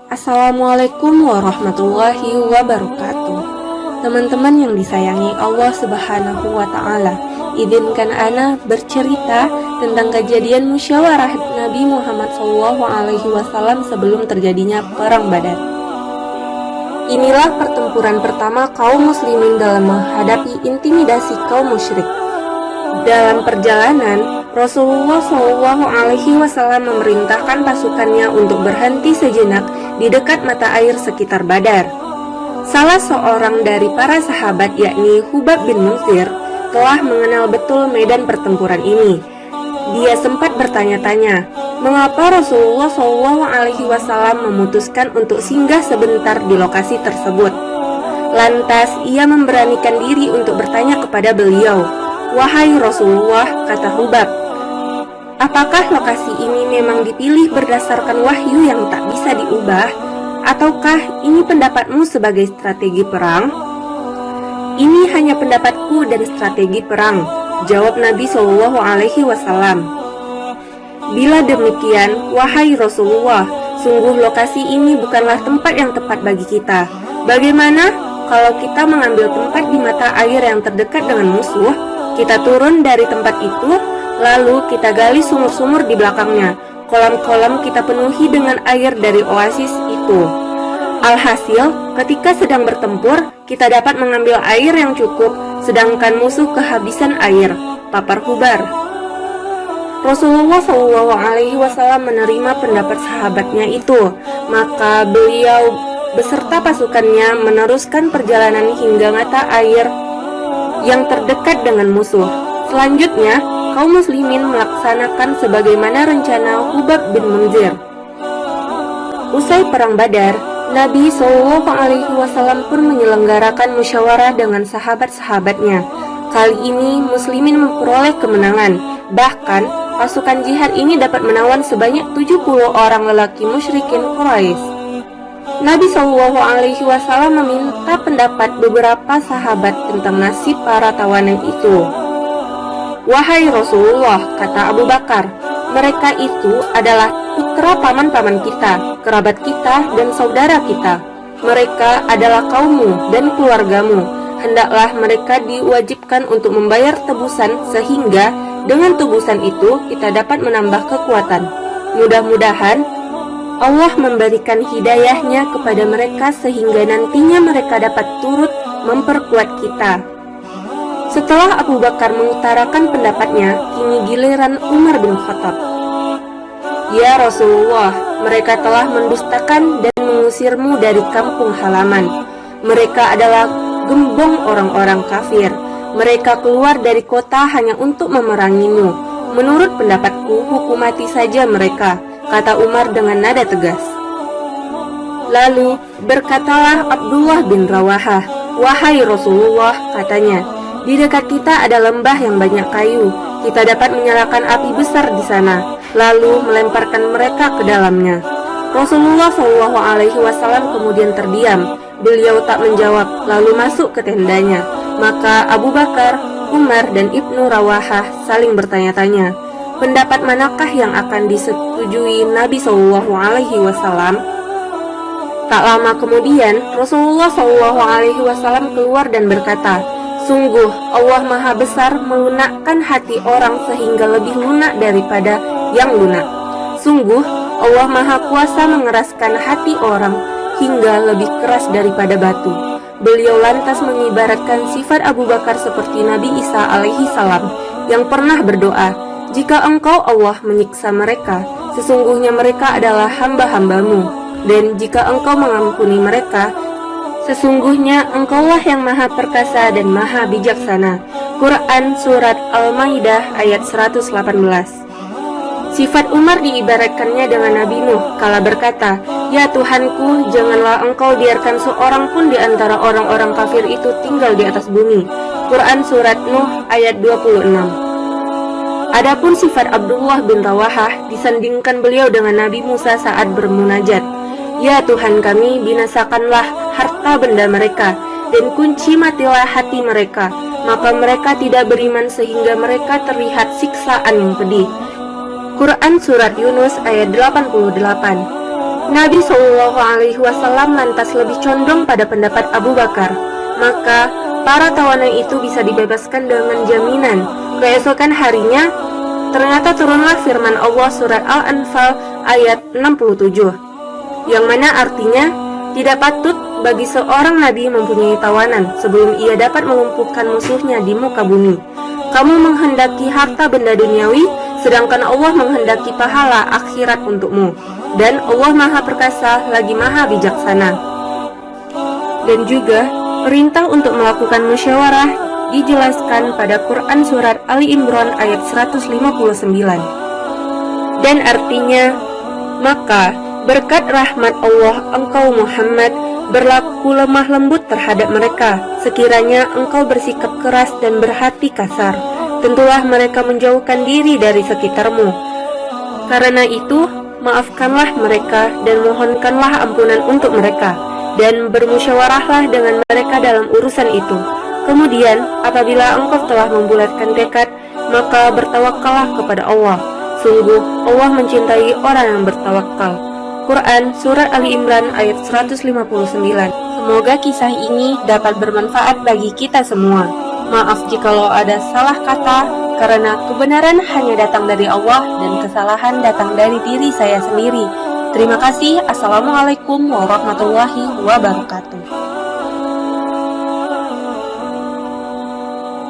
Assalamualaikum warahmatullahi wabarakatuh. Teman-teman yang disayangi Allah Subhanahu wa Ta'ala, izinkan Ana bercerita tentang kejadian musyawarah Nabi Muhammad SAW sebelum terjadinya Perang Badar. Inilah pertempuran pertama kaum muslimin dalam menghadapi intimidasi kaum musyrik. Dalam perjalanan, Rasulullah SAW memerintahkan pasukannya untuk berhenti sejenak di dekat mata air sekitar Badar. Salah seorang dari para sahabat, yakni Hubab bin Munzir, telah mengenal betul medan pertempuran ini. Dia sempat bertanya-tanya, mengapa Rasulullah SAW memutuskan untuk singgah sebentar di lokasi tersebut. Lantas ia memberanikan diri untuk bertanya kepada beliau, "Wahai Rasulullah," kata Hubab, "apakah lokasi ini memang dipilih berdasarkan wahyu yang tak bisa diubah? Ataukah ini pendapatmu sebagai strategi perang?" "Ini hanya pendapatku dan strategi perang," jawab Nabi SAW. "Bila demikian, wahai Rasulullah, sungguh lokasi ini bukanlah tempat yang tepat bagi kita. Bagaimana kalau kita mengambil tempat di mata air yang terdekat dengan musuh? Kita turun dari tempat itu, lalu kita gali sumur-sumur di belakangnya. Kolam-kolam kita penuhi dengan air dari oasis itu. Alhasil, ketika sedang bertempur, kita dapat mengambil air yang cukup, sedangkan musuh kehabisan air," papar Hubab. Rasulullah SAW menerima pendapat sahabatnya itu, maka beliau beserta pasukannya meneruskan perjalanan hingga mata air yang terdekat dengan musuh. Selanjutnya, kaum muslimin melaksanakan sebagaimana rencana Hubab bin Munzir. Usai Perang Badar, Nabi SAW pun menyelenggarakan musyawarah dengan sahabat-sahabatnya. Kali ini muslimin memperoleh kemenangan. Bahkan, pasukan jihad ini dapat menawan sebanyak 70 orang lelaki musyrikin Quraisy. Nabi SAW meminta pendapat beberapa sahabat tentang nasib para tawanan itu. "Wahai Rasulullah," kata Abu Bakar, "mereka itu adalah putra paman-paman kita, kerabat kita, dan saudara kita. Mereka adalah kaummu dan keluargamu. Hendaklah mereka diwajibkan untuk membayar tebusan sehingga dengan tebusan itu kita dapat menambah kekuatan. Mudah-mudahan Allah memberikan hidayahnya kepada mereka sehingga nantinya mereka dapat turut memperkuat kita." Setelah Abu Bakar mengutarakan pendapatnya, kini giliran Umar bin Khattab. "Ya Rasulullah, mereka telah mendustakan dan mengusirmu dari kampung halaman. Mereka adalah gembong orang-orang kafir. Mereka keluar dari kota hanya untuk memerangimu. Menurut pendapatku, hukum mati saja mereka," kata Umar dengan nada tegas. Lalu berkatalah Abdullah bin Rawahah, "Wahai Rasulullah," katanya, "di dekat kita ada lembah yang banyak kayu. Kita dapat menyalakan api besar di sana, lalu melemparkan mereka ke dalamnya." Rasulullah SAW kemudian terdiam. Beliau tak menjawab, lalu masuk ke tendanya. Maka Abu Bakar, Umar, dan Ibnu Rawahah saling bertanya-tanya, pendapat manakah yang akan disetujui Nabi SAW? Tak lama kemudian, Rasulullah SAW keluar dan berkata, "Sungguh Allah Maha Besar melunakkan hati orang sehingga lebih lunak daripada yang lunak. Sungguh Allah Maha Kuasa mengeraskan hati orang hingga lebih keras daripada batu." Beliau lantas mengibaratkan sifat Abu Bakar seperti Nabi Isa alaihissalam yang pernah berdoa, "Jika engkau Allah menyiksa mereka, sesungguhnya mereka adalah hamba-hambamu. Dan jika engkau mengampuni mereka, sesungguhnya engkaulah yang maha perkasa dan maha bijaksana." Quran Surat Al-Maidah ayat 118. Sifat Umar diibaratkannya dengan Nabi Nuh kala berkata, "Ya Tuhanku, janganlah engkau biarkan seorang pun di antara orang-orang kafir itu tinggal di atas bumi." Quran Surat Nuh ayat 26. Adapun sifat Abdullah bin Rawahah disandingkan beliau dengan Nabi Musa saat bermunajat, "Ya Tuhan kami, binasakanlah harta benda mereka, dan kunci matilah hati mereka, maka mereka tidak beriman sehingga mereka terlihat siksaan yang pedih." Quran Surat Yunus ayat 88. Nabi SAW lantas lebih condong pada pendapat Abu Bakar. Maka para tawanan itu bisa dibebaskan dengan jaminan. Keesokan harinya, ternyata turunlah firman Allah surat Al-Anfal ayat 67, yang mana artinya, tidak patut bagi seorang nabi mempunyai tawanan sebelum ia dapat melumpuhkan musuhnya di muka bumi. Kamu menghendaki harta benda duniawi, sedangkan Allah menghendaki pahala akhirat untukmu. Dan Allah Maha Perkasa lagi Maha Bijaksana. Dan juga, perintah untuk melakukan musyawarah dijelaskan pada Quran Surat Ali Imran ayat 159. Dan artinya, maka berkat rahmat Allah engkau Muhammad berlaku lemah lembut terhadap mereka. Sekiranya engkau bersikap keras dan berhati kasar, tentulah mereka menjauhkan diri dari sekitarmu. Karena itu, maafkanlah mereka dan mohonkanlah ampunan untuk mereka, dan bermusyawarahlah dengan mereka dalam urusan itu. Kemudian, apabila engkau telah membulatkan tekad, maka bertawakallah kepada Allah. Sungguh, Allah mencintai orang yang bertawakal. Quran Surat Ali Imran ayat 159. Semoga kisah ini dapat bermanfaat bagi kita semua. Maaf jikalau ada salah kata, karena kebenaran hanya datang dari Allah dan kesalahan datang dari diri saya sendiri. Terima kasih. Assalamualaikum warahmatullahi wabarakatuh.